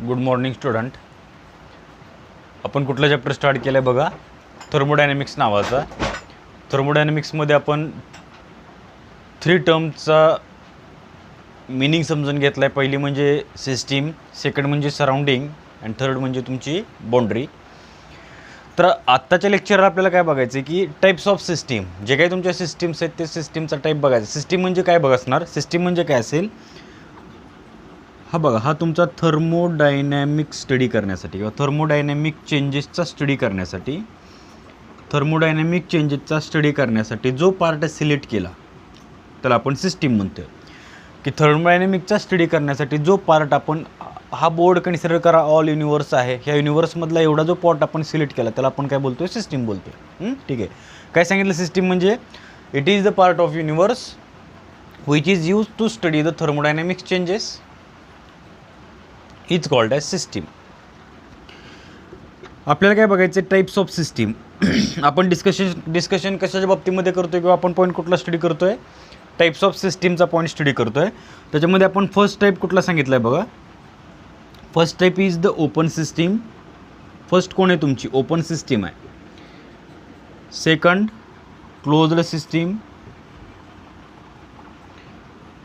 Good morning student. आपण कुठला chapter start केलं आहे बघा, थर्मोडायनॅमिक्स नावाचा. थर्मोडायनॅमिक्समध्ये आपण 3 टर्मचा मीनिंग समजून घेतला आहे. पहिली म्हणजे सिस्टीम, सेकंड म्हणजे सराउंडिंग अँड थर्ड म्हणजे तुमची बाउंड्री. तर आत्ताच्या लेक्चरला आपल्याला काय बघायचं आहे की टाईप्स ऑफ सिस्टीम, जे काही तुमच्या सिस्टीम्स आहेत ते सिस्टीमचा टाईप बघायचं. सिस्टीम म्हणजे काय बघणार, सिस्टीम म्हणजे काय असेल, हा बघा, हा तुमचा थर्मोडायनॅमिक स्टडी करण्यासाठी किंवा थर्मोडायनॅमिक चेंजेसचा स्टडी करण्यासाठी जो पार्ट सिलेक्ट केला त्याला आपण सिस्टीम म्हणतो. की थर्मोडायनॅमिकचा स्टडी करण्यासाठी जो पार्ट आपण, हा बोर्ड कन्सिडर करा ऑल युनिवर्स आहे, ह्या युनिवर्समधला एवढा जो पार्ट आपण सिलेक्ट केला त्याला आपण काय बोलतोय, सिस्टीम बोलतोय. ठीक आहे. काय सांगितलं सिस्टीम म्हणजे, it is the part of universe which is use to study the thermodynamics changes is called as system. आपल्याला काय बघायचं, टाईप्स ऑफ सिस्टीम. आपण डिस्कशन कशाच्या बाबतीमध्ये करतोय किंवा आपण पॉईंट कुठला स्टडी करतोय, टाईप्स ऑफ सिस्टीमचा पॉईंट स्टडी करतोय. त्याच्यामध्ये आपण फर्स्ट टाईप कुठला सांगितला आहे बघा, first type is the open system. First कोण आहे तुमची, ओपन सिस्टीम आहे. Second closed system,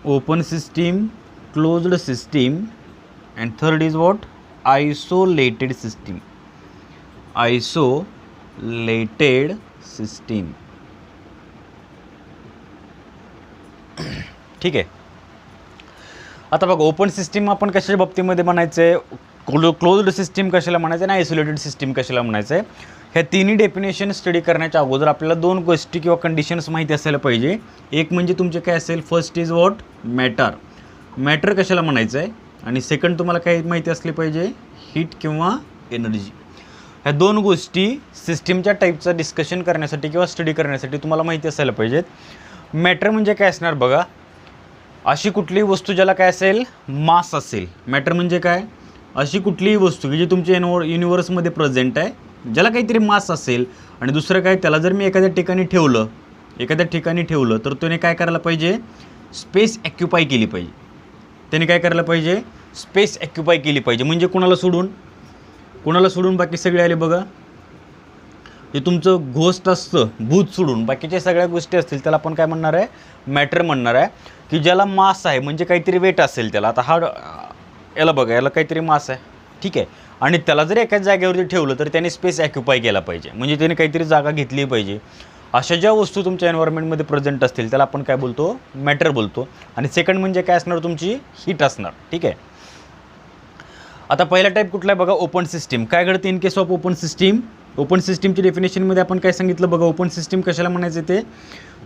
open system, closed system. And third is what? Isolated system. Isolated system. ठीक आहे. आता बघा, ओपन सिस्टीम आपण कशाच्या बाबतीमध्ये म्हणायचं आहे, क्लोज्ड सिस्टीम कशाला म्हणायचं आहे आणि आयसोलेटेड सिस्टीम कशाला म्हणायचं आहे. ह्या तिन्ही डेफिनेशन स्टडी करण्याच्या अगोदर आपल्याला 2 गोष्टी किंवा कंडिशन्स माहिती असायला पाहिजे. एक म्हणजे तुमचे काय असेल, first is what, matter. Matter कशाला म्हणायचं आहे. आणि सेकंड तुम्हाला काय माहिती असली पाहिजे, हीट किंवा एनर्जी. ह्या 2 गोष्टी सिस्टीमच्या टाईपचा डिस्कशन करण्यासाठी किंवा स्टडी करण्यासाठी तुम्हाला माहिती असायला पाहिजेत. मॅटर म्हणजे काय असणार बघा, अशी कुठलीही वस्तू ज्याला काय असेल, मास असेल. मॅटर म्हणजे काय, अशी कुठलीही वस्तू की जी तुमच्या युनिवर्समध्ये प्रेझेंट आहे, ज्याला काहीतरी मास असेल. आणि दुसरं काय, त्याला जर मी एखाद्या ठिकाणी ठेवलं तर त्याने काय करायला पाहिजे, स्पेस ॲक्युपाय केली पाहिजे. त्याने काय करायला पाहिजे, स्पेस ॲक्युपाय केली पाहिजे. म्हणजे कुणाला सोडून बाकी सगळे आले बघा. हे तुमचं घोस्ट असतं, भूत सोडून बाकीच्या सगळ्या गोष्टी असतील त्याला आपण काय म्हणणार आहे, मॅटर म्हणणार आहे. की ज्याला मास आहे, म्हणजे काहीतरी वेट असेल त्याला. आता हा याला बघा, याला काहीतरी मास आहे, ठीक आहे. आणि त्याला जर एकाच जागेवरती ठेवलं तर त्याने स्पेस ॲक्युपाय केला पाहिजे, म्हणजे त्याने काहीतरी जागा घेतली पाहिजे. अशा ज्या वस्तू तुमच्या एन्व्हायरमेंटमध्ये प्रेझेंट असतील त्याला आपण काय बोलतो, मॅटर बोलतो. आणि सेकंड म्हणजे काय असणार, तुमची हीट असणार. ठीक आहे. आता पहिला टाईप कुठला आहे बघा, ओपन सिस्टीम. काय घडते in case of open system. Open सिस्टीमच्या डेफिनेशनमध्ये आपण काय सांगितलं बघा, ओपन सिस्टीम कशाला म्हणायचं ते,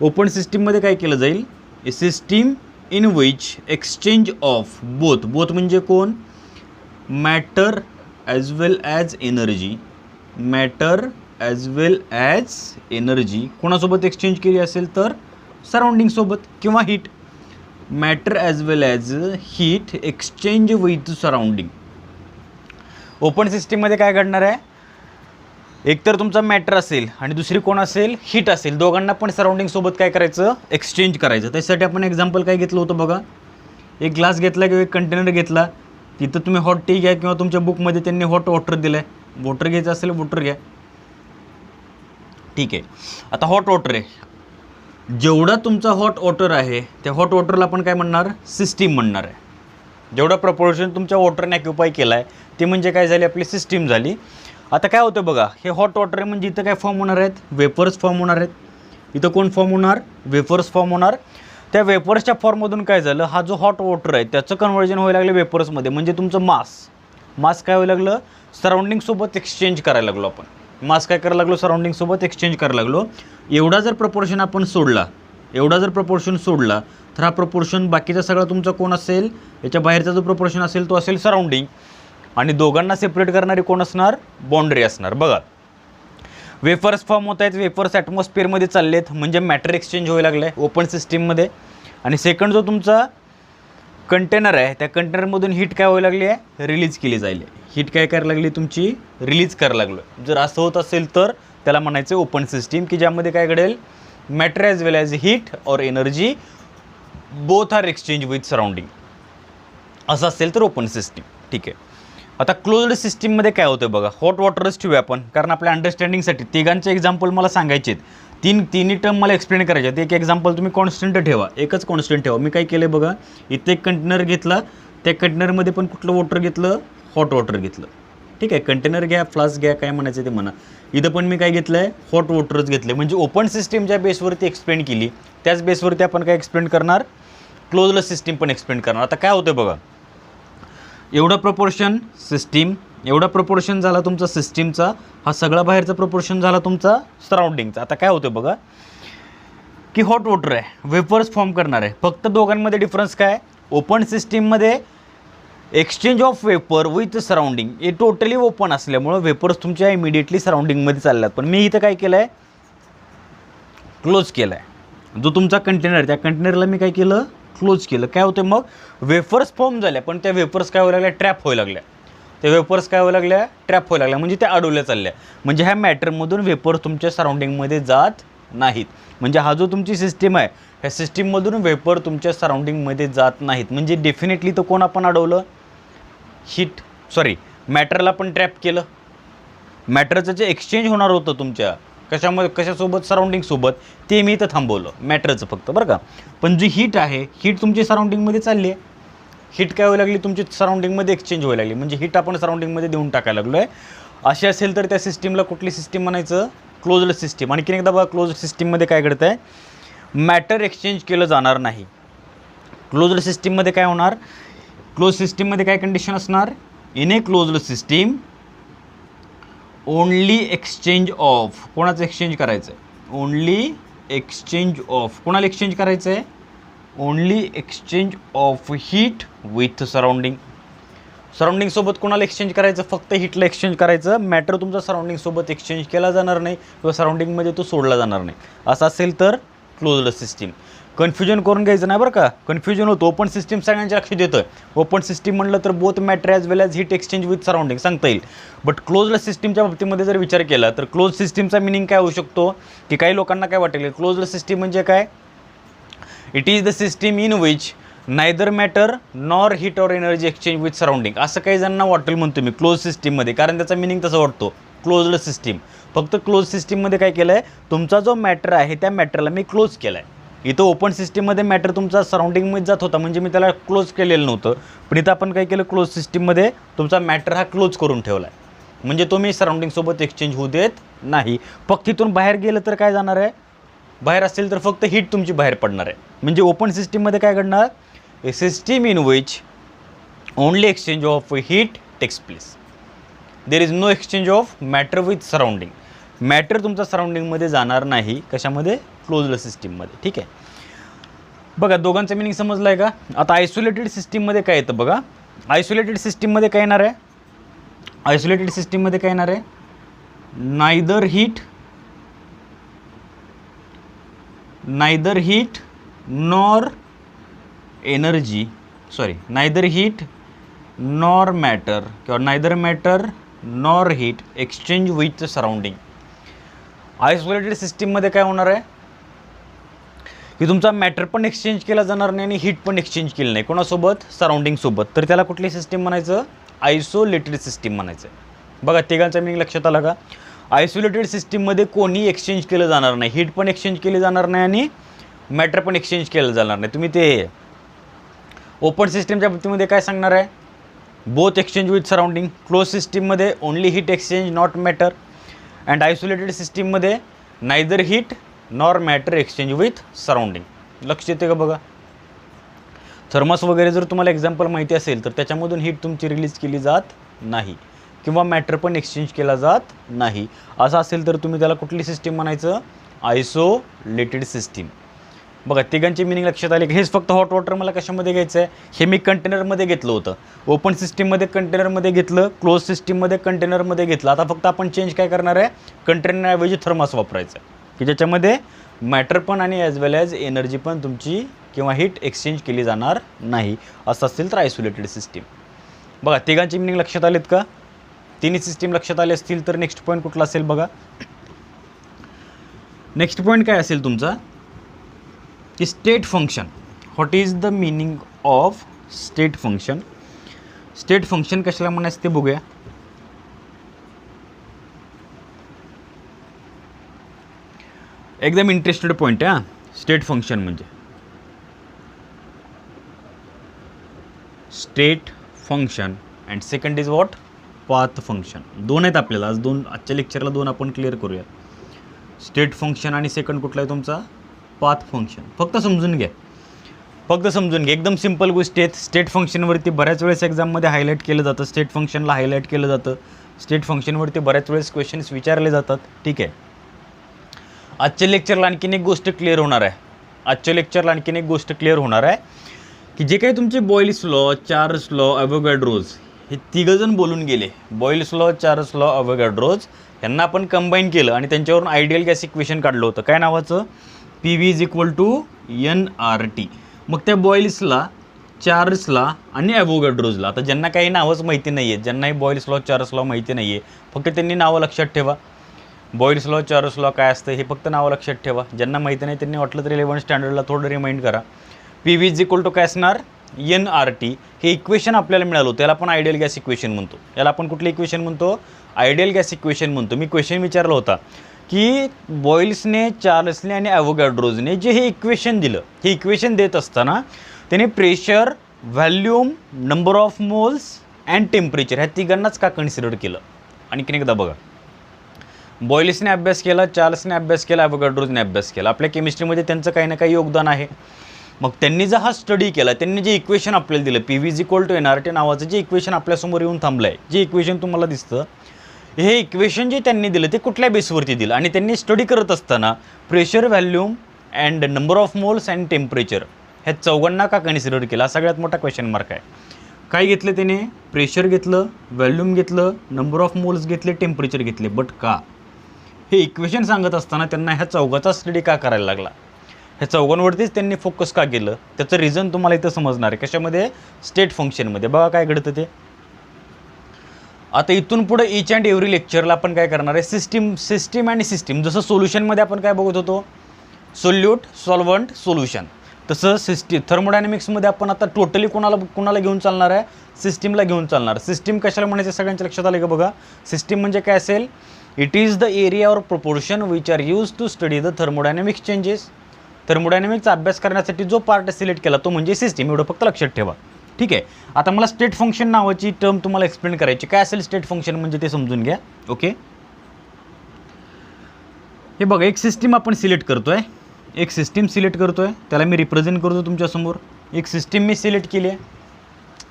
ओपन सिस्टीममध्ये काय केलं जाईल, a system in which exchange of both म्हणजे कोण, matter as well as energy. Matter as well as energy कोणासोबत एक्सचेंज केली असेल तर सराउंडिंगसोबत, किंवा heat. Matter as well as heat exchange with surrounding. Open सिस्टीममध्ये काय घडणार आहे, एकतर तुमचा मॅटर असेल आणि दुसरी कोण असेल, हीट असेल. दोघांना पण सराउंडिंगसोबत काय करायचं, एक्सचेंज करायचं. त्यासाठी आपण एक्झाम्पल काय घेतलं होतं बघा, एक ग्लास घेतला किंवा एक कंटेनर घेतला, तिथं तुम्ही हॉट टी घ्या किंवा तुमच्या बुकमध्ये त्यांनी हॉट वॉटर दिलं आहे. वॉटर घ्यायचं असेल वॉटर घ्या, ठीक आहे. आता हॉट वॉटर आहे, जेवढा तुमचा हॉट वॉटर आहे त्या हॉट वॉटरला आपण काय म्हणणार, सिस्टीम म्हणणार आहे. जेवढा प्रपोर्शन तुमच्या वॉटरने ॲक्युपाय केला आहे ते म्हणजे काय झाली, आपली सिस्टीम झाली. आता काय होतं बघा, हे हॉट वॉटर आहे म्हणजे इथं काय फॉर्म होणार आहेत, वेपर्स फॉर्म होणार आहेत. इथं कोण फॉर्म होणार, वेपर्स फॉर्म होणार. त्या वेपर्सच्या फॉर्ममधून काय झालं, हा जो हॉट वॉटर आहे त्याचं कन्व्हर्जन व्हायला लागलं वेपर्समध्ये. म्हणजे तुमचं मास काय व्हायला लागलं, सराउंडिंगसोबत एक्सचेंज करायला लागलो आपण. मास काय करायला लागलो, सराउंडिंगसोबत एक्सचेंज करायला लागलो. एवढा जर प्रपोर्शन सोडला तर हा प्रपोर्शन बाकीचा सगळा तुमचा कोण असेल, याच्या बाहेरचा जो प्रपोर्शन असेल तो असेल सराउंडिंग. आणि दोघांना सेपरेट करणारी कोण असणार, बाउंड्री असणार. बघा, वेफर्स फॉर्म होत आहेत, वेफर्स ॲटमॉस्फिअरमध्ये चाललेत, म्हणजे मॅटर एक्सचेंज व्हायला लागलं आहे ओपन सिस्टीममध्ये. आणि सेकंड जो तुमचा कंटेनर आहे त्या कंटेनरमधून हीट काय व्हायला लागली आहे, रिलीज केली जाईल. हीट काय करायला लागली, तुमची रिलीज करायला लागलो. जर असं होत असेल तर त्याला म्हणायचं ओपन सिस्टीम, की ज्यामध्ये काय घडेल, matter as well as heat और energy both are exchange with surrounding. असं असेल तर ओपन सिस्टीम. ठीक आहे. आता क्लोज्ड सिस्टीममध्ये काय होतं बघा, हॉट वॉटरच ठेवूया आपण, कारण आपल्या अंडरस्टँडिंगसाठी तिघांचे एक्झाम्पल मला सांगायचे आहेत. तिन्ही टर्म मला एक्सप्लेन करायचे आहेत. एक एक्झाम्पल तुम्ही कॉन्स्टंट ठेवा, एकच कॉन्स्टंट ठेवा. मी काय केलं बघा, इथे एक कंटेनर घेतला, त्या कंटेनरमध्ये पण कुठलं वॉटर घेतलं, हॉट वॉटर घेतलं. ठीक आहे, कंटेनर घ्या, फ्लास्क घ्या, काय म्हणायचं ते म्हणा. इथं पण मी काय घेतलं आहे, हॉट वॉटरच घेतले. म्हणजे ओपन सिस्टीम ज्या बेसवरती एक्सप्लेन केली त्याच बेसवरती आपण काय एक्सप्लेन करणार, क्लोज्ड सिस्टीम पण एक्सप्लेन करणार. आता काय होतं बघा, एवढं प्रपोर्शन सिस्टीम, एवढा प्रपोर्शन झाला तुमचा सिस्टीमचा, हा सगळा बाहेरचा प्रपोर्शन झाला तुमचा सराउंडिंगचा. आता काय होतं बघा की हॉट वॉटर आहे, वेपर्स फॉर्म करणार आहे. फक्त दोघांमध्ये डिफरन्स काय, ओपन सिस्टीममध्ये exchange of vapour with surrounding हे टोटली ओपन असल्यामुळं वेपर्स तुमच्या इमिडिएटली सराउंडिंगमध्ये चालल्यात. पण मी इथं काय केलं आहे, क्लोज केलं आहे. जो तुमचा कंटेनर आहे त्या कंटेनरला मी काय केलं, क्लोज केलं. काय होतं मग, वेफर्स फॉर्म झाल्या, पण त्या वेफर्स काय व्हायला लागल्या, ट्रॅप व्हायला लागल्या. त्या वेपर्स काय व्हायला लागल्या, ट्रॅप व्हायला लागल्या, म्हणजे त्या अडवल्या चालल्या. म्हणजे ह्या मॅटरमधून वेपर्स तुमच्या सराउंडिंगमध्ये जात नाहीत. म्हणजे हा जो तुमची सिस्टीम आहे, ह्या सिस्टीममधून वेपर तुमच्या सराउंडिंगमध्ये जात नाहीत. म्हणजे डेफिनेटली तो कोण आपण अडवलं, मॅटरला पण ट्रॅप केलं. मॅटरचं जे एक्सचेंज होणार होतं तुमच्या कशासोबत, सराउंडिंगसोबत, ते मी इथं थांबवलं मॅटरचं फक्त, बरं का. पण जी हीट आहे, हीट तुमची सराउंडिंगमध्ये चालली आहे. हीट काय व्हायला लागली, तुमची सराउंडिंगमध्ये एक्सचेंज व्हायला लागली. म्हणजे हीट आपण सराउंडिंगमध्ये देऊन टाकायला लागलो आहे. अशी असेल तर त्या सिस्टीमला कुठली सिस्टीम म्हणायचं, क्लोज्ड सिस्टीम. आणखीन एकदा बघा, क्लोज्ड सिस्टीममध्ये काय घडतं आहे, मॅटर एक्सचेंज केलं जाणार नाही. क्लोज्ड सिस्टीममध्ये काय होणार, क्लोज सिस्टीममध्ये काय कंडिशन असणार, in a closed system only exchange of, कोणाचं एक्सचेंज करायचं आहे, ओनली एक्सचेंज ऑफ, कोणाला एक्सचेंज करायचं आहे, only exchange of heat with surrounding. सराउंडिंगसोबत कोणाला एक्सचेंज करायचं, फक्त हीटला एक्सचेंज करायचं. मॅटर तुमचा सराउंडिंगसोबत एक्सचेंज केला जाणार नाही किंवा सराउंडिंगमध्ये तो सोडला जाणार नाही. असं असेल तर क्लोज्ड सिस्टीम. कन्फ्युजन करून घ्यायचं नाही बरं का, कन्फ्युजन होतं. ओपन सिस्टीम सगळ्यांच्या लक्षात येतं. ओपन सिस्टीम म्हटलं तर both matter as well as heat exchange with surrounding सांगता येईल. बट क्लोज्ड सिस्टीमच्या बाबतीमध्ये जर विचार केला तर क्लोज सिस्टीमचा मिनिंग काय होऊ शकतो, की काही लोकांना काय वाटेल, क्लोज्ड सिस्टीम म्हणजे काय, it is the system in which neither matter nor heat or energy exchange with surrounding. असं काही जणांना वाटेल म्हणतो मी क्लोज सिस्टीममध्ये, कारण त्याचा मिनिंग तसं वाटतो. क्लोज्ड सिस्टीम, फक्त क्लोज सिस्टीममध्ये काय केलं आहे, तुमचा जो मॅटर आहे त्या मॅटरला मी क्लोज केला आहे. इथं ओपन सिस्टीममध्ये मॅटर तुमचा सराउंडिंगमध्ये जात होता, म्हणजे मी त्याला क्लोज केलेलं नव्हतं. पण इथं आपण काय केलं, क्लोज सिस्टीममध्ये तुमचा मॅटर हा क्लोज करून ठेवला आहे. म्हणजे तो मी सराउंडिंगसोबत एक्सचेंज होऊ देत नाही. फक्त तिथून बाहेर गेलं तर काय जाणार आहे, बाहेर असेल तर फक्त हीट तुमची बाहेर पडणार आहे. म्हणजे ओपन सिस्टीममध्ये काय घडणार, a system in which only exchange of heat takes place, there is no exchange of matter with surrounding. Matter तुमचा सराउंडिंगमध्ये जाणार नाही, कशामध्ये, क्लोज्ड सिस्टीममध्ये. ठीक आहे, बघा दोघांचं मिनिंग समजलं आहे का. आता आयसोलेटेड सिस्टीममध्ये काय येतं बघा, आयसोलेटेड सिस्टीममध्ये काय येणार आहे, आयसोलेटेड सिस्टीममध्ये काय येणार आहे, neither heat nor energy, neither heat nor matter किंवा neither matter nor heat exchange with surrounding. Isolated सिस्टीममध्ये काय होणार आहे की तुमचा मॅटर पण एक्सचेंज केला जाणार नाही आणि हीट पण एक्सचेंज केलं नाही, कोणासोबत, सराउंडिंगसोबत. तर त्याला कुठली सिस्टीम म्हणायचं, आयसोलेटेड सिस्टीम म्हणायचं. बघा तिघांचा मिनिंग लक्षात आला का. आयसोलेटेड सिस्टीममध्ये कोणी एक्सचेंज केलं जाणार नाही, हीट पण एक्सचेंज केली जाणार नाही आणि मॅटर पण एक्सचेंज केलं जाणार नाही. तुम्ही ते ओपन सिस्टीमच्या बाबतीमध्ये काय सांगणार आहे, both exchange with surrounding. Close सिस्टीममध्ये only heat exchange not matter. And isolated सिस्टीममध्ये neither heat nor matter exchange with surrounding. लक्ष येते का बघा. थर्मस वगैरे जर तुम्हाला एक्झाम्पल माहिती असेल तर त्याच्यामधून हीट तुमची रिलीज केली जात नाही किंवा मॅटर पण एक्सचेंज केला जात नाही. असं असेल तर तुम्ही त्याला कुठली सिस्टीम म्हणायचं, आयसोलेटेड सिस्टीम. बघा तिघांची मिनिंग लक्षात आले की. हेच फक्त हॉट वॉटर मला कशामध्ये घ्यायचं आहे, हे मी कंटेनरमध्ये घेतलं होतं. ओपन सिस्टीममध्ये कंटेनरमध्ये घेतलं, क्लोज सिस्टीममध्ये कंटेनरमध्ये घेतलं. आता फक्त आपण चेंज काय करणार आहे, कंटेनरऐवजी थर्मस वापरायचं आहे की ज्याच्यामध्ये मॅटर पण आणि ॲज वेल ॲज एनर्जी पण तुमची किंवा हीट एक्सचेंज केली जाणार नाही. असं असेल तर आयसोलेटेड सिस्टीम. बघा तिघांची मिनिंग लक्षात आलेत का, तिन्ही सिस्टीम लक्षात आले असतील तर नेक्स्ट पॉईंट कुठला असेल बघा. नेक्स्ट पॉईंट काय असेल तुमचा, की state function. What is the meaning of state function. State function कशाला म्हणायचं ते बघूया. एकदम इंटरेस्टेड पॉईंट आहे. स्टेट फंक्शन म्हणजे state function and second is what, path function. दोन आहेत आपल्याला आज, आजच्या लेक्चरला दोन आपण क्लिअर करूया. स्टेट फंक्शन आणि सेकंड कुठला आहे तुमचा, पाथ फंक्शन. फक्त समजून घ्या. एकदम सिंपल गोष्टी आहेत. स्टेट फंक्शनवरती बऱ्याच वेळेस एक्झाममध्ये हायलाईट केलं जातं, स्टेट फंक्शनला हायलाईट केलं जातं, स्टेट फंक्शनवरती बऱ्याच वेळेस क्वेश्चन्स विचारले जातात. ठीक आहे. आजच्या लेक्चरला आणखीन एक गोष्ट क्लिअर होणार आहे. की जे काही तुमचे बॉयल्स लॉ, चार्ल्स लॉ, अवोगाड्रोज हे तिघंजण बोलून गेले. बॉयल्स लॉ, चार्ल्स लॉ, अवोगाड्रोज यांना आपण कंबाईन केलं आणि त्यांच्यावरून आयडियल गॅस इक्वेशन काढलं होतं. काय नावाचं, PV = nRT. मग त्या बॉयल्सला, चार्ल्सला आणि अवोगाड्रोजला, आता ज्यांना काही नावंच माहिती नाही आहेत, ज्यांनाही बॉयल्स लॉ, चार्ल्स लॉ माहिती नाही आहे, फक्त त्यांनी नावं लक्षात ठेवा. बॉयल्स लॉ, चार्ल्स लॉ काय असतं हे फक्त नावं लक्षात ठेवा. ज्यांना माहिती नाही त्यांनी वाटलं तर 11th स्टँडर्डला थोडं रिमाइंड करा. PV = काय असणार, nRT. हे इक्वेशन आपल्याला मिळालं होतं, याला आपण आयडियल गॅस इक्वेशन म्हणतो. याला आपण कुठलं इक्वेशन म्हणतो, आयडियल गॅस इक्वेशन म्हणतो. मी क्वेश्चन विचारला होता की बॉयल्सने, चार्ल्सने आणि अवोगाड्रोजने जे हे इक्वेशन दिलं, हे इक्वेशन देत असताना त्याने pressure, volume, number of moles and temperature ह्या तिघांनाच का कन्सिडर केलं. आणखीन एकदा बघा, बॉयल्सने अभ्यास केला, चार्ल्सने अभ्यास केला, अवोगाड्रोजने अभ्यास केला. आपल्या केमिस्ट्रीमध्ये त्यांचं काही ना काही योगदान आहे. मग त्यांनी जर हा स्टडी केला, त्यांनी जे इक्वेशन आपल्याला दिलं, PV = nRT नावाचं जे इक्वेशन आपल्यासमोर येऊन थांबलं आहे, जे इक्वेशन तुम्हाला दिसतं, हे इक्वेशन जे त्यांनी दिलं ते कुठल्या बेसवरती दिलं. आणि त्यांनी स्टडी करत असताना pressure, volume and number of moles and temperature ह्या चौघांना का कन्सिडर केला, हा सगळ्यात मोठा क्वेश्चन मार्क आहे. काय घेतलं त्याने, प्रेशर घेतलं, व्हॅल्यूम घेतलं, नंबर ऑफ मोल्स घेतले, टेम्परेचर घेतले. बट का, हे इक्वेशन सांगत असताना त्यांना ह्या चौघाचा स्टडी का करायला लागला, ह्या चौघांवरतीच त्यांनी फोकस का केलं, त्याचं रिझन तुम्हाला इथं समजणार आहे. कशामध्ये, स्टेट फंक्शनमध्ये. बघा काय घडतं ते. आता इथून पुढे ईच अँड एव्हरी लेक्चरला आपण काय करणार आहे, सिस्टीम आणि सिस्टीम. जसं सोल्युशनमध्ये आपण काय बघत होतो, सोल्यूट, सॉल्व्हंट, सोल्युशन, तसं थर्मोडायनॅमिक्समध्ये आपण आता टोटली कोणाला घेऊन चालणार आहे, सिस्टीमला घेऊन चालणार. सिस्टीम कशाला म्हणायचं सगळ्यांच्या लक्षात आलं का बघा. सिस्टीम म्हणजे काय असेल, it is the area or proportion which are use to study the thermodynamics changes. थर्मोडायनॅमिक्सचा अभ्यास करण्यासाठी जो पार्ट सिलेक्ट केला तो म्हणजे सिस्टीम. एवढं फक्त लक्षात ठेवा. ठीक आहे. आता मला स्टेट फंक्शन नावाची टर्म तुम्हाला एक्सप्लेन करायची. काय असेल स्टेट फंक्शन म्हणजे ते समजून घ्या. ओके, हे बघा, एक सिस्टीम आपण सिलेक्ट करतोय, त्याला मी रिप्रेझेंट करतो तुमच्यासमोर. एक सिस्टीम मी सिलेक्ट केली आहे,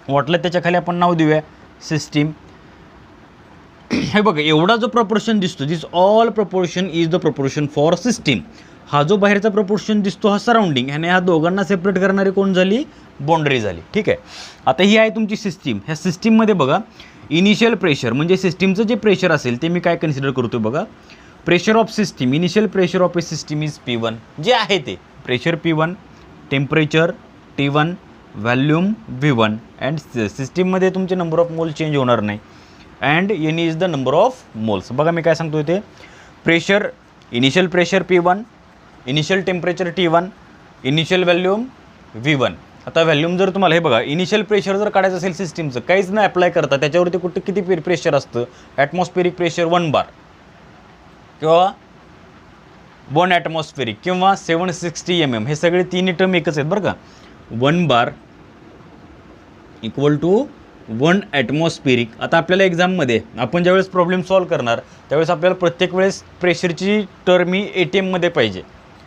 वाटलं त्याच्या खाली आपण नाव देऊया सिस्टीम. हे बघा, एवढा जो प्रपोर्शन दिसतो, this all proportion is the proportion for system. हा जो बाहेरचा प्रपोर्शन दिसतो हा सराउंडिंग, ह्याने ह्या दोघांना सेपरेट करणारी कोण झाली, बाउंड्री झाली. ठीक आहे. आता ही आहे तुमची सिस्टीम. ह्या सिस्टीममध्ये बघा, इनिशियल प्रेशर म्हणजे सिस्टीमचं जे प्रेशर असेल ते मी काय कन्सिडर करतो बघा, pressure of system, initial pressure of a system is P1. जे आहे ते pressure P1, temperature T1, volume V1 and सिस्टीममध्ये तुमचे नंबर ऑफ मोल चेंज होणार नाही. And N is the number of moles. बघा मी काय सांगतो ते, pressure, initial pressure P1, initial temperature T1, initial volume V1. आता व्हॅल्यूम जर तुम्हाला, हे बघा, इनिशियल प्रेशर जर काढायचं असेल सिस्टीमचं, काहीच नाही अप्लाय करता, त्याच्यावरती किती प्रेशर असतं, ॲटमॉस्फेरिक प्रेशर 1 बार किंवा 1 ॲटमॉस्फेरिक किंवा 760 mm, हे सगळे तिन्ही टर्म एकच आहेत बरं का. 1 बार = 1 ॲटमॉस्फेरिक. आता आपल्याला एक्झाममध्ये आपण ज्यावेळेस प्रॉब्लेम सॉल्व्ह करणार त्यावेळेस आपल्याला प्रत्येक वेळेस प्रेशरची टर्म ही ATMमध्ये पाहिजे,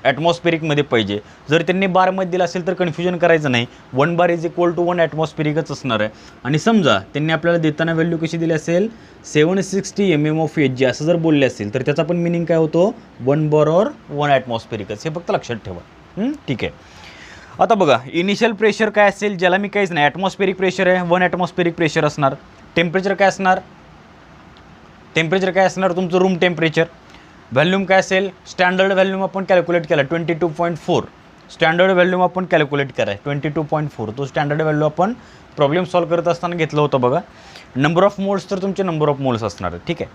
ॲटमॉस्फेरिकमध्ये पाहिजे. जर त्यांनी बारमध्ये दिलं असेल तर कन्फ्युजन करायचं नाही. 1 बार = 1 ॲटमॉस्फेरिकच असणार आहे. आणि समजा त्यांनी आपल्याला देताना व्हॅल्यू कशी दिली असेल, 760 mm ऑफ Hg असं जर बोलले असेल तर त्याचा पण मिनिंग काय होतो, 1 बार और 1 ॲटमॉस्फेरिकच. हे फक्त लक्षात ठेवा. ठीक आहे. आता बघा, इनिशियल प्रेशर काय असेल, ज्याला मी काहीच नाही, ॲटमॉस्फेरिक प्रेशर आहे, 1 ॲटमॉस्फेरिक प्रेशर असणार. टेम्परेचर काय असणार, तुमचं रूम टेम्परेचर. व्हॅल्यूम काय असेल, स्टँडर्ड व्हॅल्यूम आपण कॅल्क्युलेट केला 22.4. स्टँडर्ड व्हॅल्यूम आपण कॅल्क्युलेट करा 22.4. तो स्टँडर्ड व्हॅल्यू आपण प्रॉब्लेम सॉल्व्ह करत असताना घेतलं होतं बघा. नंबर ऑफ मोल्स तर तुमचे नंबर ऑफ मोल्स असणार आहे. ठीक आहे.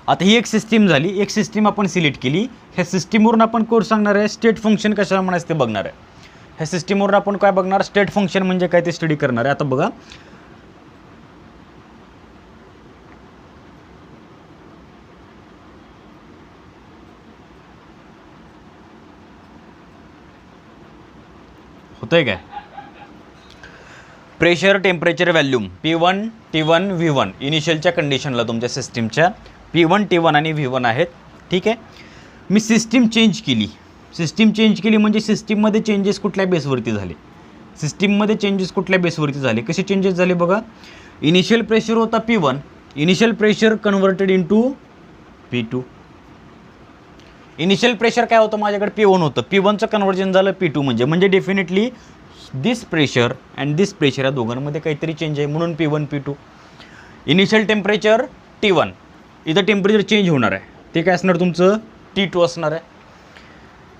आता ही एक सिस्टीम झाली, एक सिस्टीम आपण सिलेक्ट केली. ह्या सिस्टीमवरून आपण कोर्स सांगणार आहे, स्टेट फंक्शन कशाला म्हणायचं ते बघणार आहे. ह्या सिस्टीमवरून आपण काय बघणार, स्टेट फंक्शन म्हणजे काय ते स्टडी करणार आहे. आता बघा, होतंय काय? Pressure, temperature, volume P1, T1, V1 इनिशियलच्या कंडिशनला तुमच्या सिस्टीमच्या P1, T1 आणि V1 आहेत. ठीक आहे. मी सिस्टीम चेंज केली. सिस्टीम चेंज केली म्हणजे सिस्टीममध्ये चेंजेस कुठल्या बेसवरती झाले? सिस्टीममध्ये चेंजेस कुठल्या बेसवरती झाले? कसे चेंजेस झाले बघा. इनिशियल प्रेशर होता P1, initial pressure converted into P2. Initial pressure काय होतं माझ्याकडे? P1 होतं. P1चं कन्वर्जन झालं P2 म्हणजे definitely this pressure and this pressure या दोघांमध्ये काहीतरी चेंज आहे म्हणून P1 P2. Initial temperature T1, इथं टेम्परेचर चेंज होणार आहे, ते काय असणार तुमचं T2 असणार आहे.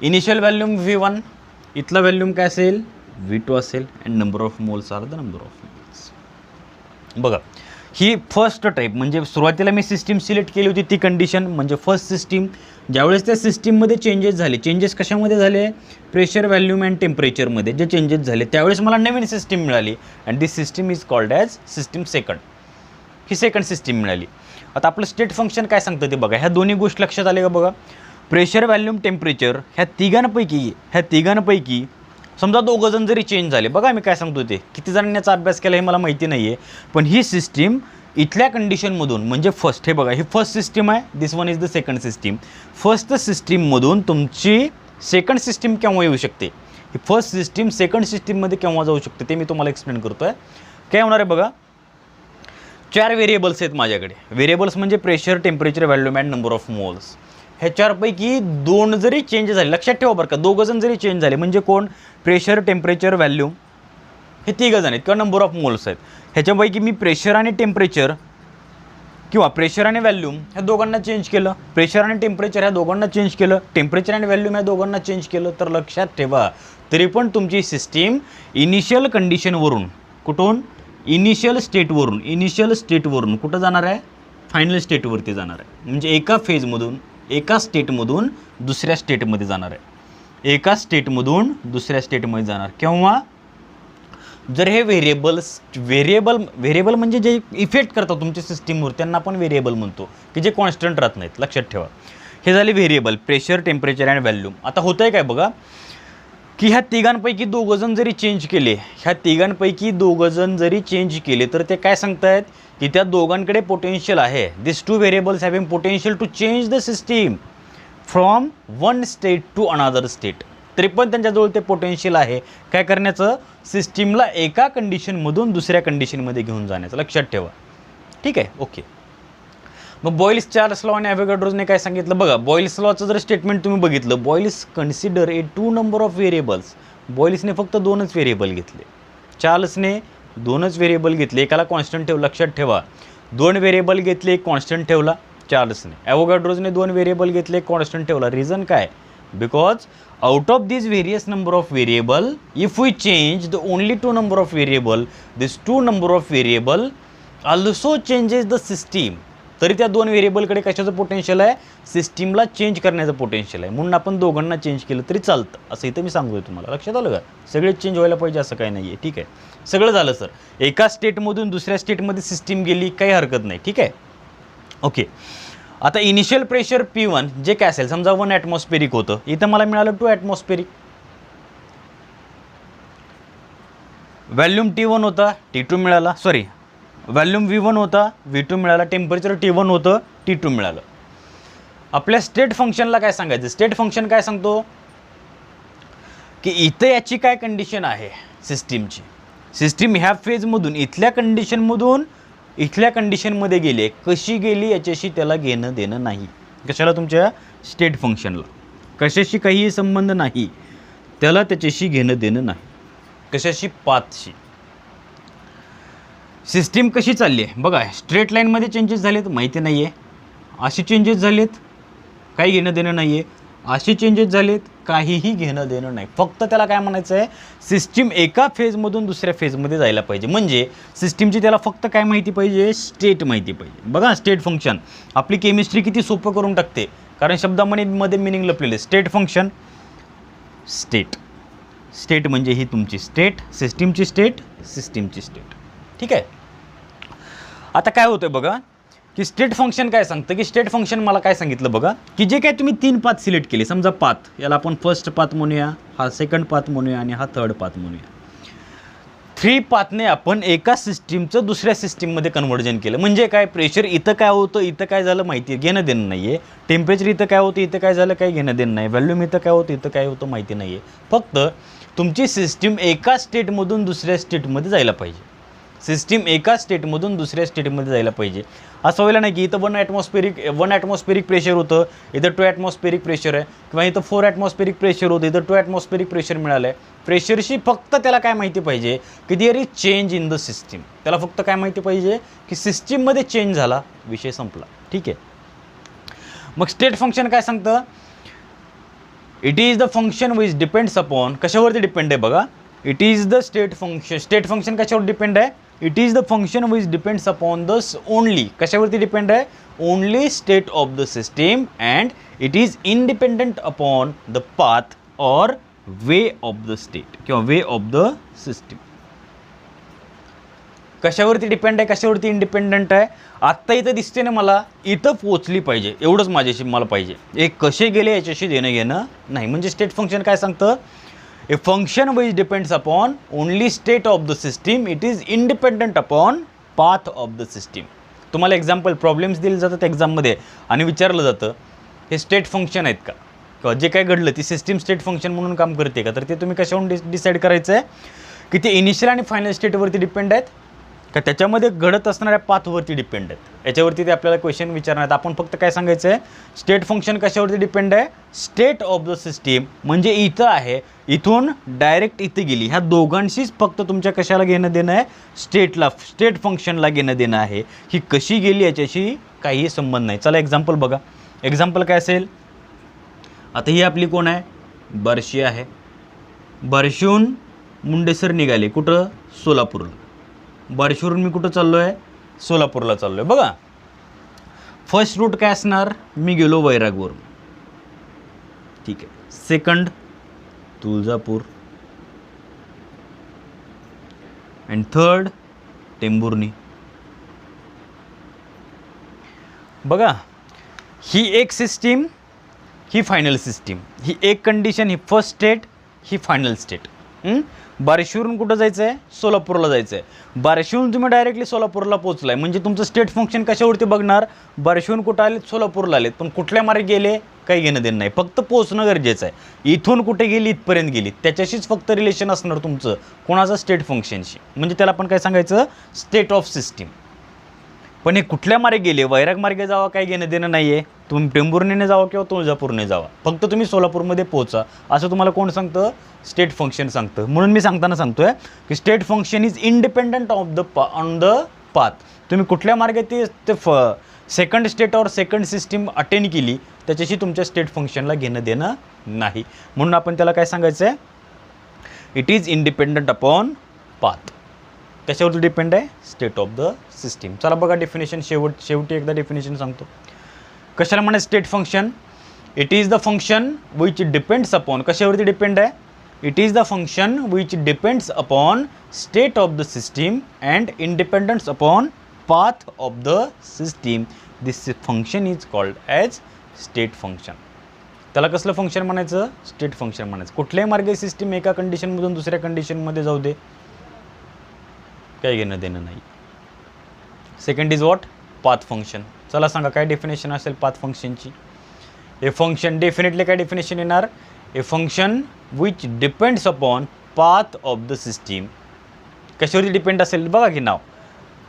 इनिशियल व्हॅल्यूम V1, इथला व्हॅल्यूम काय असेल? V2 असेल. And number of moles are the number of moles. बघा, ही फर्स्ट टाईप म्हणजे सुरुवातीला मी सिस्टीम सिलेक्ट केली होती ती कंडिशन म्हणजे फर्स्ट सिस्टीम. ज्यावेळेस त्या सिस्टीममध्ये चेंजेस झाले, चेंजेस कशामध्ये झाले? प्रेशर, व्हॅल्यूम अँड टेम्परेचरमध्ये जे चेंजेस झाले त्यावेळेस मला नवीन सिस्टीम मिळाली and this system is called as system second. He second system मिळाली. आता आपलं स्टेट फंक्शन काय सांगतं ते बघा. ह्या दोन्ही गोष्टी लक्षात आले का बघा. प्रेशर, व्हॅल्यूम, टेम्परेचर ह्या तिघांपैकी समजा दोघं जण जरी चेंज झाले, बघा मी काय सांगतो ते, किती जणांनी याचा अभ्यास केला हे मला माहिती नाही आहे, पण ही सिस्टीम इथल्या कंडिशनमधून म्हणजे फर्स्ट, हे बघा ही फर्स्ट सिस्टीम आहे, this one is the second system. First सिस्टीममधून तुमची सेकंड सिस्टीम केव्हा येऊ शकते? ही फर्स्ट सिस्टीम सेकंड सिस्टीममध्ये केव्हा जाऊ शकते ते मी तुम्हाला एक्सप्लेन करतो आहे. काय होणार आहे बघा. 4 व्हेरिएबल्स आहेत माझ्याकडे. व्हेरिएबल्स म्हणजे pressure, temperature, volume and number of moles. ह्या 4पैकी 2 जरी चेंज झाले, लक्षात ठेवा बरं का, 2 जण जरी चेंज झाले म्हणजे कोण? प्रेशर, टेम्परेचर, व्हॅल्यूम हे 3 जण आहेत किंवा नंबर ऑफ मोल्स आहेत. ह्याच्यापैकी मी प्रेशर आणि टेम्परेचर किंवा प्रेशर आणि व्हॅल्यूम ह्या दोघांना चेंज केलं, प्रेशर आणि टेम्परेचर ह्या दोघांना चेंज केलं, टेम्परेचर आणि व्हॅल्यूम ह्या दोघांना चेंज केलं, तर लक्षात ठेवा तरी पण तुमची सिस्टीम इनिशियल कंडिशनवरून कुठून? इनिशियल स्टेटवरून कुठं जाणार आहे? फायनल स्टेटवरती जाणार आहे. म्हणजे एका स्टेटमधून दुसऱ्या स्टेटमध्ये जाणार आहे. एका स्टेटमधून दुसऱ्या स्टेटमध्ये जाणार. केव्हा? जर हे व्हेरिएबल म्हणजे जे इफेक्ट करतात तुमच्या सिस्टीमवर त्यांना आपण व्हेरिएबल म्हणतो की जे कॉन्स्टंट राहत नाहीत. लक्षात ठेवा. हे झाले variable pressure, temperature and volume. आता होतं आहे काय बघा की ह्या तिघांपैकी 2 जण जरी चेंज केले तर ते काय सांगतायत की त्या दोघांकडे पोटेन्शियल आहे. This 2 variables having potential to change the system from one state to another state. तरी पण त्यांच्याजवळ ते पोटेन्शियल आहे काय करण्याचं? सिस्टीमला एका कंडिशनमधून दुसऱ्या कंडिशनमध्ये घेऊन जाण्याचं. लक्षात ठेवा. ठीक आहे, ओके. मग बॉइल्स चार्ल्स लॉ आणि ॲव्होगाड्रोने काय सांगितलं बघा. बॉइल्स लॉचं जर स्टेटमेंट तुम्ही बघितलं, Boyle's consider 2 number of variables. बॉइल्सने फक्त 2च व्हेरिएबल घेतले, चार्ल्सने 2च व्हेरिएबल घेतले, एकाला कॉन्स्टंट ठेवलं. लक्षात ठेवा 2 व्हेरिएबल घेतले, एक कॉन्स्टंट ठेवला चार्ल्सने. ॲव्होगाड्रोने 2 व्हेरिएबल घेतले, एक कॉन्स्टंट ठेवला. रिझन काय? Because out of these various number of variable, if we change the only 2 number of variable, this 2 number of variable also changes the system. तरी त्या 2 व्हेरिएबलकडे कशाचं पोटेन्शियल आहे? सिस्टीमला चेंज करण्याचं पोटेन्शियल आहे. म्हणून आपण दोघांना चेंज केलं तरी चालतं असं इथं मी सांगतोय तुम्हाला. लक्षात आलं का? सगळे चेंज व्हायला पाहिजे असं काही नाही आहे. ठीक आहे, सगळं झालं सर. एका स्टेटमधून दुसऱ्या स्टेटमध्ये सिस्टीम गेली, काही हरकत नाही. ठीक आहे, ओके. आता इनिशियल प्रेशर P1 जे काय असेल, समजा 1 ॲटमॉस्फेरिक होतं, इथं मला मिळालं 2 ॲटमॉस्फेरिक. व्हॅल्यूम T1 होता, T2 मिळाला. सॉरी, व्हॅल्यूम V1 होता, V2 मिळाला. टेम्परेचर T1 होतं, T2 मिळालं. आपल्या स्टेट फंक्शनला काय सांगायचं? स्टेट फंक्शन काय सांगतो की इथं याची काय कंडिशन आहे सिस्टीमची. सिस्टीम ह्या फेजमधून इथल्या कंडिशनमध्ये गेले, कशी गेली याच्याशी त्याला घेणं देणं नाही. कशाला? तुमच्या स्टेट फंक्शनला कशाशी काहीही संबंध नाही, त्याला त्याच्याशी घेणं देणं नाही. कशाशी? पाथशी. सिस्टीम कशी चालली आहे बघा. स्ट्रेट लाईनमध्ये चेंजेस झालेत, माहिती नाही आहे. असे चेंजेस झालेत, काही घेणं देणं नाही आहे. असे चेंजेस झालेत, काहीही घेणं देणं नाही. फक्त त्याला काय म्हणायचं आहे? सिस्टीम एका फेजमधून दुसऱ्या फेजमध्ये जायला पाहिजे. म्हणजे सिस्टीमची त्याला फक्त काय माहिती पाहिजे? स्टेट माहिती पाहिजे. बघा स्टेट फंक्शन आपली केमिस्ट्री किती सोपं करून टाकते, कारण शब्दामध्ये मिनिंग लपलेले. स्टेट फंक्शन, स्टेट म्हणजे ही तुमची स्टेट, सिस्टीमची स्टेट. ठीक आहे. आता काय होतं बघा की स्टेट फंक्शन काय सांगतं, की स्टेट फंक्शन मला काय सांगितलं बघा, की जे काय तुम्ही 3 पाथ सिलेक्ट केले, समजा पाथ, याला आपण फर्स्ट पाथ म्हणूया, हा सेकंड पाथ म्हणूया आणि हा थर्ड पाथ म्हणूया. 3 पाथने आपण एका सिस्टीमचं दुसऱ्या सिस्टीममध्ये कन्व्हर्जन केलं. म्हणजे काय, प्रेशर इथं काय होतं, इथं काय झालं माहिती आहे, घेणं देणं नाही आहे. टेम्परेचर इथं काय होतं, इथं काय झालं, काही घेणं देणं नाही. व्हॉल्यूम इथं काय होतं, इथं काय होतं माहिती नाही आहे. फक्त तुमची सिस्टीम एका स्टेटमधून दुसऱ्या स्टेटमध्ये जायला पाहिजे. सिस्टीम एका स्टेटमधून दुसऱ्या स्टेटमध्ये जायला पाहिजे. असं व्हायला नाही की इथं 1 ॲटमॉस्फेरिक प्रेशर होतं, इथं 2 ॲटमॉस्फेरिक प्रेशर आहे, किंवा इथं 4 ॲटमॉस्फेरिक प्रेशर होतं, इथं 2 ॲटमॉस्फेरिक प्रेशर मिळालं आहे. प्रेशरशी फक्त त्याला काय माहिती पाहिजे, की there is change in the system. त्याला फक्त काय माहिती पाहिजे, की सिस्टीममध्ये चेंज झाला, विषय संपला. ठीक आहे. मग स्टेट फंक्शन काय सांगतं, it is the function which depends upon, कशावरती डिपेंड आहे बघा, it is the state function. State function कशावर डिपेंड आहे, it is the function which depends upon the only, कशावरती डिपेंड आहे, only state of the system, and it is independent upon the path और way of the state किंवा way of the system. कशावरती depend आहे, कशावरती independent आहे. आत्ता इथं दिसते ना मला, इथं पोचली पाहिजे एवढंच माझ्याशी मला पाहिजे, एक कसे गेले याच्याशी देणं घेणं नाही. म्हणजे स्टेट फंक्शन काय सांगतं, ए function which depends upon only state of the system, it is independent upon path of the system. तुम्हाला एक्झाम्पल प्रॉब्लेम्स दिले जातात एक्झाममध्ये आणि विचारलं जातं हे स्टेट फंक्शन आहेत का, किंवा जे काय घडलं ती सिस्टीम स्टेट फंक्शन म्हणून काम करते का. तर ते तुम्ही कशावरून डिसाईड करायचं आहे, की ते इनिशियल आणि फायनल स्टेटवरती डिपेंड आहेत का त्याच्यामध्ये घडत असणाऱ्या पाथवरती डिपेंड आहेत. याच्यावरती ते आपल्याला क्वेश्चन विचारणार आहेत. आपण फक्त काय सांगायचं आहे, स्टेट फंक्शन कशावरती डिपेंड आहे, स्टेट ऑफ द सिस्टीम. म्हणजे इथं आहे, इथून डायरेक्ट इथे गेली, ह्या दोघांशीच फक्त तुमच्या कशाला घेणं देणं आहे, स्टेटला, स्टेट फंक्शनला घेणं देणं आहे. ही कशी गेली याच्याशी काही संबंध नाही. चला एक्झाम्पल बघा. एक्झाम्पल काय असेल, आता ही आपली कोण आहे, बार्शी आहे. बार्शीहून मुंडेसर निघाले कुठं, सोलापूरला. बार्शीवरून मी कुठं चाललो आहे, सोलापूरला चाललो आहे. बघा फर्स्ट रूट काय असणार, मी गेलो वैरागवरून. ठीक आहे. Second Tuljapur, and third Tembhurni. बघा ही एक सिस्टीम, ही फायनल सिस्टीम, ही एक कंडिशन, ही फर्स्ट स्टेट, ही फायनल स्टेट. बार्शीवरून कुठं जायचं आहे, सोलापूरला जायचं आहे. बार्शीहून तुम्ही डायरेक्टली सोलापूरला पोहोचलाय, म्हणजे तुमचं स्टेट फंक्शन कशावरती बघणार, बार्शीहून कुठं आलेत, सोलापूरला आलेत. पण कुठल्या मार्गे गेले काही घेणं देणं नाही, फक्त पोहोचणं गरजेचं आहे. इथून कुठे गेली, इथपर्यंत गेली, त्याच्याशीच फक्त रिलेशन असणार तुमचं, कोणाचं, स्टेट फंक्शनशी. म्हणजे त्याला आपण काय सांगायचं, स्टेट ऑफ सिस्टीम. पण हे कुठल्या मार्गे गेले, वैराग मार्गे जावा काही घेणं देणं नाही आहे. तुम्ही टेंभुर्णीने जावा किंवा तुळजापूरने जावा, फक्त तुम्ही सोलापूरमध्ये पोहोचा, असं तुम्हाला कोण सांगतं, स्टेट फंक्शन सांगतं. म्हणून मी सांगताना सांगतोय की state function is independent of the on the path. तुम्ही कुठल्या मार्गे ते सेकंड स्टेट और सेकंड सिस्टीम अटेंड केली त्याच्याशी तुमच्या स्टेट फंक्शनला घेणं देणं नाही. म्हणून आपण त्याला काय सांगायचं आहे, it is independent upon path. त्याच्यावरती डिपेंड आहे, स्टेट ऑफ द सिस्टीम. चला बघा डेफिनेशन, शेवटी एकदा डेफिनेशन सांगतो. कशाला म्हणायचं state function, it is the function which depends upon, कशावरती डिपेंड आहे, it is the function which depends upon state of the system and independence upon path of the system. This function is called as state function. त्याला कसलं function म्हणायचं, state function म्हणायचं. कुठल्याही मार्गे system एका कंडिशनमधून दुसऱ्या कंडिशनमध्ये जाऊ दे, काही घेणं देणं नाही. Second is what, path function. चला सांगा काय डेफिनेशन असेल पाथ फंक्शनची. ए फंक्शन, डेफिनेटली काय डेफिनेशन येणार, a function which depends upon path of the system. कशावरती डिपेंड असेल बघा की नाव,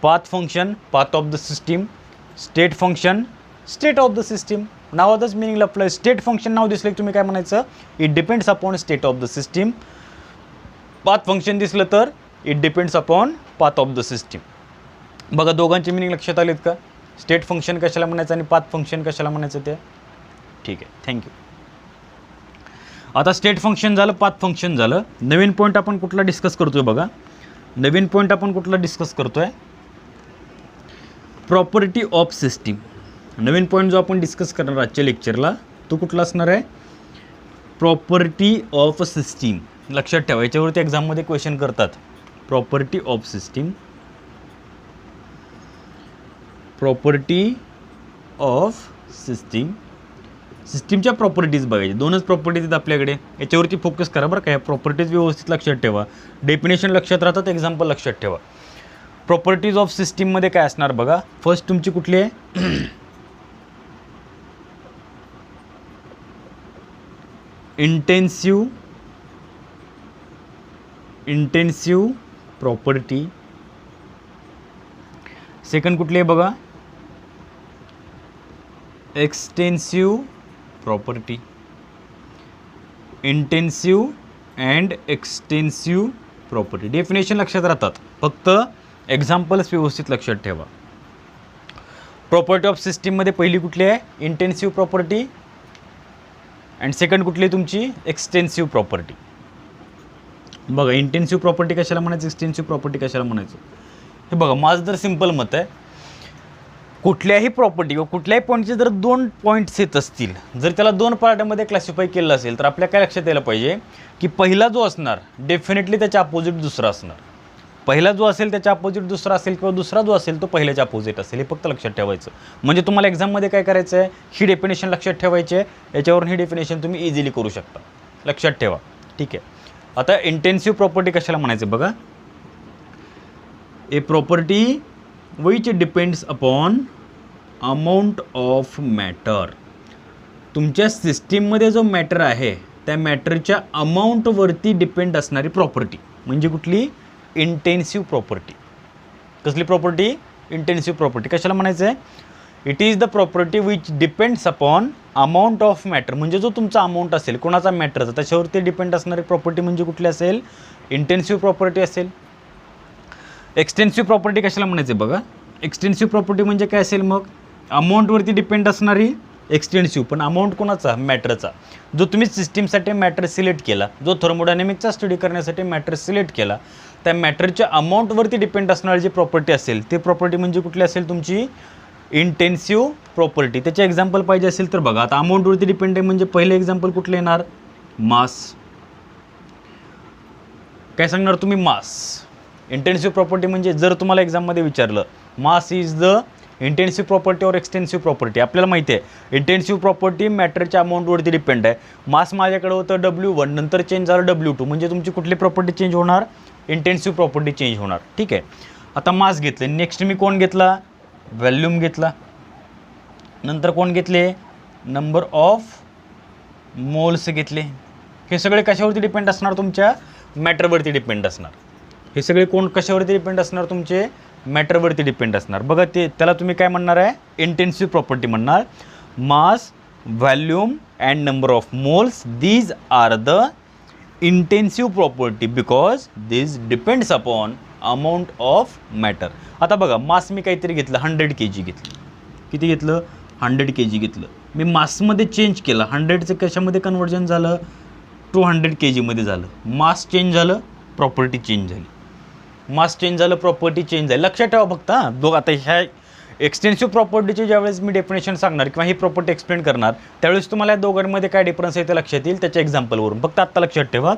path function, path of the system, state function, state of the system. नावातच मिनिंग लपलं. स्टेट फंक्शन नाव दिसलं की तुम्ही काय म्हणायचं, it depends upon state of the system. Path function दिसलं तर it depends upon path of the system. बघा दोघांचे मिनिंग लक्षात आलेत का, स्टेट फंक्शन कशाला म्हणायचं आणि पाथ फंक्शन कशाला म्हणायचं ते. ठीक आहे, थँक्यू. आता स्टेट फंक्शन झालं, पाथ फंक्शन झालं. नवीन पॉईंट आपण कुठला डिस्कस करतोय बघा, नवीन पॉईंट आपण कुठला डिस्कस करतोय, property of system. Naveen point जो आपण डिस्कस करणार आजच्या लेक्चरला तो कुठला असणार आहे, प्रॉपर्टी ऑफ सिस्टीम. लक्षात ठेवा, याच्यावरती एक्झाममध्ये क्वेश्चन करतात. Property of system, property of system. सिस्टीमच्या प्रॉपर्टीज बघायचे, दोनच प्रॉपर्टीज आहेत आपल्याकडे, याच्यावरती फोकस करा बरं का. ह्या प्रॉपर्टीज व्यवस्थित लक्षात ठेवा, डेफिनेशन लक्षात राहतात, एक्झाम्पल लक्षात ठेवा. प्रॉपर्टीज ऑफ सिस्टीममध्ये काय असणार बघा. फर्स्ट तुमची कुठली आहे, इंटेन्सिव्ह प्रॉपर्टी. सेकंड कुठली आहे बघा, extensive property. Intensive and extensive property. Definition लक्षात राहतात, फक्त एक्झाम्पल्स व्यवस्थित लक्षात ठेवा. प्रॉपर्टी ऑफ सिस्टीममध्ये पहिली कुठली आहे, इंटेन्सिव्ह प्रॉपर्टी, अँड सेकंड कुठली आहे तुमची, एक्सटेन्सिव्ह प्रॉपर्टी. बघा इंटेन्सिव्ह प्रॉपर्टी कशाला म्हणायचं, एक्सटेन्सिव्ह प्रॉपर्टी कशाला म्हणायचं. हे बघा माझं तर सिम्पल मत आहे, कुठल्याही प्रॉपर्टी किंवा कुठल्याही पॉईंटचे जर दोन पॉईंट्स येत असतील, जर त्याला दोन पार्टमध्ये क्लासिफाय केलं असेल, तर आपल्या काय लक्षात यायला पाहिजे की पहिला जो असणार डेफिनेटली त्याच्या अपोजिट दुसरा असणार. पहिला जो असेल त्याच्या अपोजिट दुसरा असेल, किंवा दुसरा जो असेल तो पहिल्याच्या अपोजिट असेल. हे फक्त लक्षात ठेवायचं. म्हणजे तुम्हाला एक्झाममध्ये काय करायचं आहे, ही डेफिनेशन लक्षात ठेवायची आहे, याच्यावरून ही डेफिनेशन तुम्ही इझिली करू शकता. लक्षात ठेवा, ठीक आहे. आता इंटेन्सिव्ह प्रॉपर्टी कशाला म्हणायचं बघा. A property which depends upon amount of matter. तुमच्या सिस्टीममध्ये जो मॅटर आहे त्या मॅटरच्या अमाऊंटवरती डिपेंड असणारी प्रॉपर्टी म्हणजे कुठली, इंटेन्सिव्ह प्रॉपर्टी. कसली प्रॉपर्टी, इंटेन्सिव्ह प्रॉपर्टी. कशाला म्हणायचं आहे, it is the property which depends upon amount of matter. म्हणजे जो तुमचा अमाऊंट असेल कोणाचा मॅटरचा, त्याच्यावरती डिपेंड असणारी प्रॉपर्टी म्हणजे कुठली असेल, इंटेन्सिव्ह प्रॉपर्टी असेल. एक्सटेन्सिव्ह प्रॉपर्टी कशाला म्हणायचं बघा. एक्सटेन्सिव्ह प्रॉपर्टी म्हणजे काय असेल मग, अमाऊंटवरती डिपेंड असणारी एक्सटेन्सिव्ह, पण अमाऊंट कोणाचा, मॅटरचा. जो तुम्ही सिस्टीमसाठी मॅटर सिलेक्ट केला, जो थर्मोडायनेमिकचा स्टडी करण्यासाठी मॅटर सिलेक्ट केला, त्या मॅटरच्या अमाऊंटवरती डिपेंड असणारी जी प्रॉपर्टी असेल ते प्रॉपर्टी म्हणजे कुठली असेल तुमची, इंटेन्सिव्ह प्रॉपर्टी. त्याचे एक्झाम्पल पाहिजे असेल तर बघा. आता अमाऊंटवरती डिपेंड आहे म्हणजे पहिले एक्झाम्पल कुठले येणार, मास. काय सांगणार तुम्ही, मास. इंटेन्सिव्ह प्रॉपर्टी म्हणजे जर तुम्हाला एक्झाममध्ये विचारलं mass is the intensive property और एक्सटेन्सिव्ह प्रॉपर्टी, आपल्याला माहिती आहे इंटेन्सिव्ह प्रॉपर्टी मॅटरच्या अमाऊंटवरती डिपेंड आहे. मास माझ्याकडे होतं W1, नंतर चेंज झालं W2, म्हणजे तुमची कुठली प्रॉपर्टी चेंज होणार, इंटेन्सिव्ह प्रॉपर्टी चेंज होणार. ठीक आहे. आता मास घेतले, नेक्स्ट मी कोण घेतला, व्हॉल्यूम घेतला, नंतर कोण घेतले, नंबर ऑफ मोल्स घेतले. हे सगळे कशावरती डिपेंड असणार, तुमच्या मॅटरवरती डिपेंड असणार. हे सगळे कोण कशावरती डिपेंड असणार, तुमचे मॅटरवरती डिपेंड असणार. बघा ते त्याला तुम्ही काय म्हणणार आहे, इंटेन्सिव्ह प्रॉपर्टी म्हणणार. Mass, volume and number of moles, these are the intensive property because this depends upon amount of matter. आता बघा मास मी काहीतरी घेतलं, 100 kg घेतलं. किती घेतलं, 100 kg घेतलं. मी मासमध्ये चेंज केलं, 100चं कशामध्ये कन्वर्जन झालं, 200 kgमध्ये झालं. मास चेंज झालं, प्रॉपर्टी चेंज झाली. मास चेंज झालं, प्रॉपर्टी चेंज झाली. लक्षात ठेवा फक्त हां. आता ह्या एक्सटेन्सिव्ह प्रॉपर्टीचे ज्यावेळेस मी डेफिनेशन सांगणार किंवा ही प्रॉपर्टी एक्सप्लेन करणार त्यावेळेस तुम्हाला या दोघांमध्ये काय डिफरन्स आहे ते लक्षात येईल त्याच्या एक्झाम्पलवरून. फक्त आत्ता लक्षात ठेवा.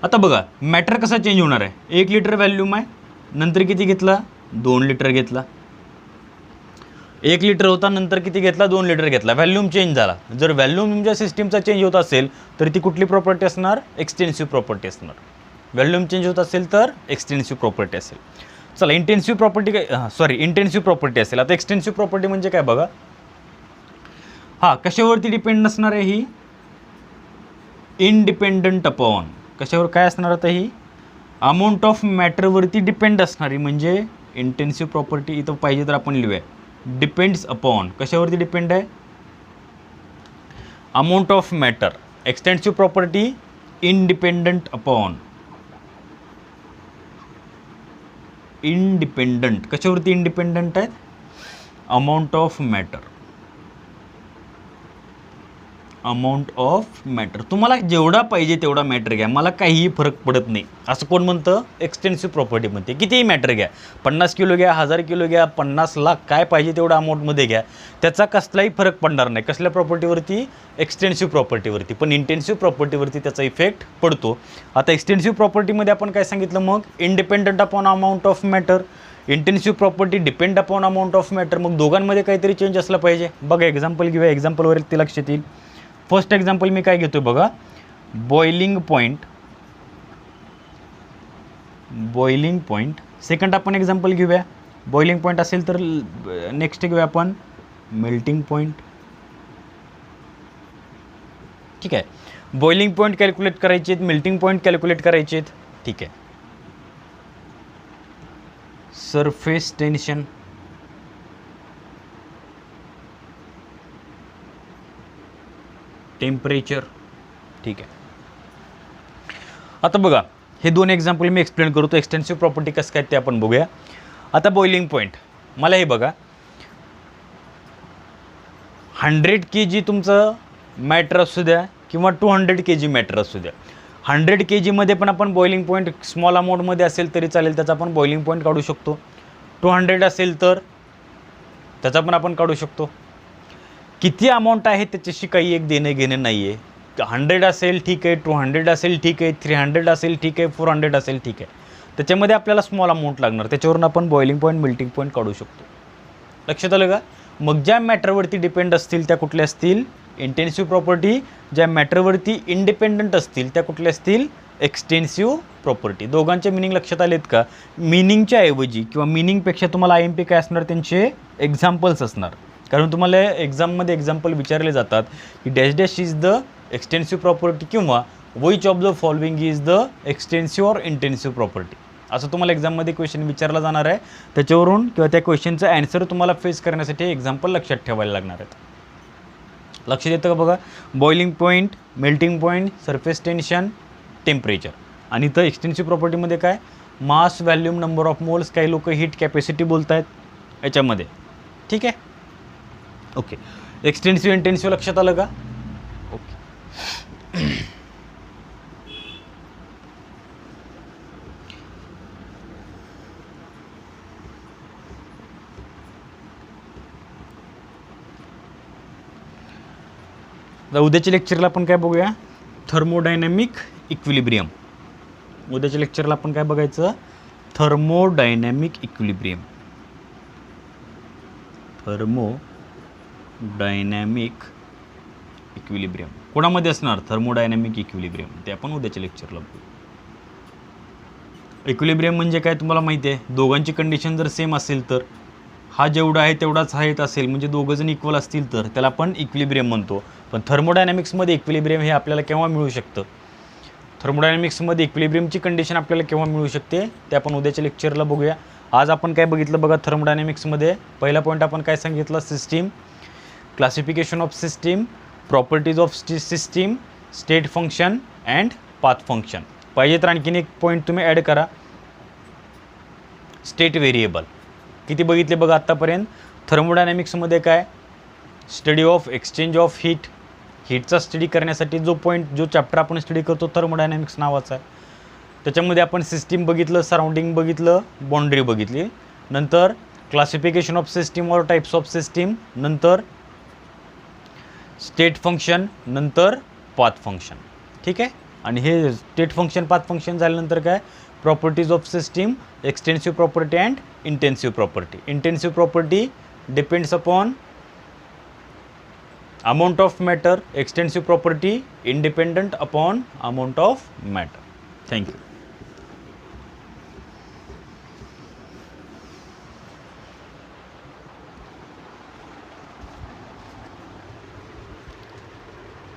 आता बघा मॅटर कसा चेंज होणार आहे. 1 लिटर व्हॅल्यूम आहे, नंतर किती घेतला, 2 लिटर घेतला. 1 लिटर होता, नंतर किती घेतला, 2 लिटर घेतला. व्हॅल्यूम चेंज झाला. जर व्हॅल्यूम तुमच्या सिस्टीमचा चेंज होत असेल तर ती कुठली प्रॉपर्टी असणार, एक्सटेन्सिव्ह प्रॉपर्टी असणार. व्हॅल्यूम चेंज होत असेल तर एक्सटेन्सिव्ह प्रॉपर्टी असेल. चला इंटेन्सिव्ह प्रॉपर्टी काय, इंटेन्सिव्ह प्रॉपर्टी असेल. आता एक्सटेन्सिव्ह प्रॉपर्टी म्हणजे काय बघा. हां, कशावरती डिपेंड असणार आहे ही, इंडिपेंडंट अपॉन. कशावर काय असणार आता ही, अमाऊंट ऑफ मॅटरवरती डिपेंड असणारी म्हणजे इंटेन्सिव्ह प्रॉपर्टी. इथं पाहिजे तर आपण लिहूया डिपेंड्स अपॉन. कशावरती डिपेंड आहे, amount of matter. Extensive property independent upon. Independent कशावरती इंडिपेंडंट आहेत, amount of matter. Amount of matter. तुम्हाला जेवढा पाहिजे तेवढा मॅटर घ्या, मला काहीही फरक पडत नाही. असं कोण म्हणतं, एक्सटेन्सिव्ह प्रॉपर्टी म्हणते. कितीही मॅटर घ्या, 50 किलो घ्या, 1000 किलो घ्या, 50 लाख, काय पाहिजे तेवढा अमाऊंटमध्ये घ्या, त्याचा कसलाही फरक पडणार नाही. कसल्या प्रॉपर्टीवरती, एक्सटेन्सिव्ह प्रॉपर्टीवरती. पण इंटेन्सिव्ह प्रॉपर्टीवरती त्याचा इफेक्ट पडतो. आता एक्सटेन्सिव्ह प्रॉपर्टीमध्ये आपण काय सांगितलं मग, independent upon amount of matter. Intensive property depend upon amount of matter. मग दोघांमध्ये काहीतरी चेंज असला पाहिजे. बघा एक्झाम्पल घेऊया, एक्झाम्पलवर ते लक्षात येईल. फर्स्ट एक्झाम्पल मी काय घेतोय बघा, बॉइलिंग पॉईंट. सेकंड आपण एक्झाम्पल घेऊया, बॉइलिंग पॉईंट असेल तर नेक्स्ट घेऊया आपण मेल्टिंग पॉईंट. ठीक आहे, बॉइलिंग पॉईंट कॅल्क्युलेट करायचे आहेत, मेल्टिंग पॉईंट कॅल्क्युलेट करायचे आहेत. ठीक आहे, सरफेस टेन्शन, टेम्परेचर. ठीक आहे, आता बघा हे दोन एक्झाम्पल मी एक्सप्लेन करतो. एक्सटेन्सिव्ह प्रॉपर्टी कसं काय ते आपण बघूया. आता बॉइलिंग पॉईंट, मला हे बघा 100 kg तुमचं मॅटर असू द्या किंवा 200 kg मॅटर असू द्या. 100 kg मध्ये पण आपण बॉइलिंग पॉईंट स्मॉल अमाऊंटमध्ये असेल तरी चालेल, त्याचा आपण बॉइलिंग पॉईंट काढू शकतो. 200 असेल तर त्याचा पण आपण काढू शकतो. किती अमाऊंट आहे त्याच्याशी काही एक देणे घेणे नाही आहे. 100 असेल ठीक आहे, 200 असेल ठीक आहे, 300 असेल ठीक आहे, 400 असेल ठीक आहे. त्याच्यामध्ये आपल्याला स्मॉल अमाऊंट लागणार, त्याच्यावरून आपण बॉइलिंग पॉईंट मेल्टिंग पॉईंट काढू शकतो. लक्षात आलं का? मग ज्या मॅटरवरती डिपेंड असतील त्या कुठल्या असतील इंटेन्सिव्ह प्रॉपर्टी, ज्या मॅटरवरती इंडिपेंडंट असतील त्या कुठल्या असतील एक्सटेन्सिव्ह प्रॉपर्टी. दोघांचे मिनिंग लक्षात आलेत का? मिनिंगच्या ऐवजी किंवा मिनिंगपेक्षा तुम्हाला IMP काय असणार, त्यांचे एक्झाम्पल्स असणार. कारण तुम्हाला एक्झाममध्ये एक्झाम्पल विचारले जातात की dash dash is the extensive property किंवा which of the following is the extensive or intensive property, असं तुम्हाला एक्झाममध्ये क्वेश्चन विचारला जाणार आहे. त्याच्यावरून किंवा त्या क्वेश्चनचं ॲन्सर तुम्हाला फेस करण्यासाठी एक्झाम्पल लक्षात ठेवायला लागणार आहेत. लक्षात येतं का बघा, boiling point, melting point, surface tension, temperature. आणि इथं एक्सटेन्सिव्ह प्रॉपर्टीमध्ये काय, मास, व्हॅल्यूम, नंबर ऑफ मोल्स, काही लोक हीट कॅपॅसिटी बोलत आहेत याच्यामध्ये. ठीक आहे, ओके. एक्सटेन्सिव्ह इंटेन्सिव्ह लक्षात आलं का? ओके. उद्याच्या लेक्चरला आपण काय बघूया, थर्मोडायनॅमिक इक्विलिब्रियम. उद्याच्या लेक्चरला आपण काय बघायचं, थर्मोडायनॅमिक इक्विलिब्रियम. थर्मोडायनॅमिक इक्विलिब्रियम कोणामध्ये असणार, थर्मोडायनॅमिक इक्विलिब्रियम, ते आपण उद्याच्या लेक्चरला बघू. इक्विलिब्रियम म्हणजे काय तुम्हाला माहिती आहे, दोघांची कंडिशन जर सेम असेल तर, हा जेवढा आहे तेवढाच हाईट असेल म्हणजे दोघं जण इक्वल असतील तर त्याला आपण इक्विलिब्रियम म्हणतो. पण थर्मोडायनॅमिक्समध्ये इक्विलिब्रियम हे आपल्याला केव्हा मिळू शकतं, थर्मोडायनॅमिक्समध्ये इक्विलिब्रियमची कंडिशन आपल्याला केव्हा मिळू शकते ते आपण उद्याच्या लेक्चरला बघूया. आज आपण काय बघितलं बघा, थर्मोडायनॅमिक्समध्ये पहिला पॉईंट आपण काय सांगितलं, system, classification of system, properties of system, state function and path function. पाहिजे तर आणखीन एक पॉईंट तुम्ही ॲड करा, स्टेट व्हेरिएबल. किती बघितले बघा आत्तापर्यंत. थर्मोडायनॅमिक्समध्ये काय, study of exchange of heat, हीटचा स्टडी करण्यासाठी जो पॉईंट, जो चॅप्टर आपण स्टडी करतो थर्मोडायनॅमिक्स नावाचा आहे. त्याच्यामध्ये आपण सिस्टीम बघितलं, सराउंडिंग बघितलं, बाउंड्री बघितली, नंतर क्लासिफिकेशन ऑफ सिस्टीम और टाइप्स ऑफ सिस्टीम, नंतर स्टेट फंक्शन, नंतर पाथ फंक्शन. ठीक आहे, आणि हे स्टेट फंक्शन पाथ फंक्शन झाल्यानंतर काय, properties of system, extensive property and intensive property. Intensive property depends upon amount of matter, extensive property independent upon amount of matter. Thank you.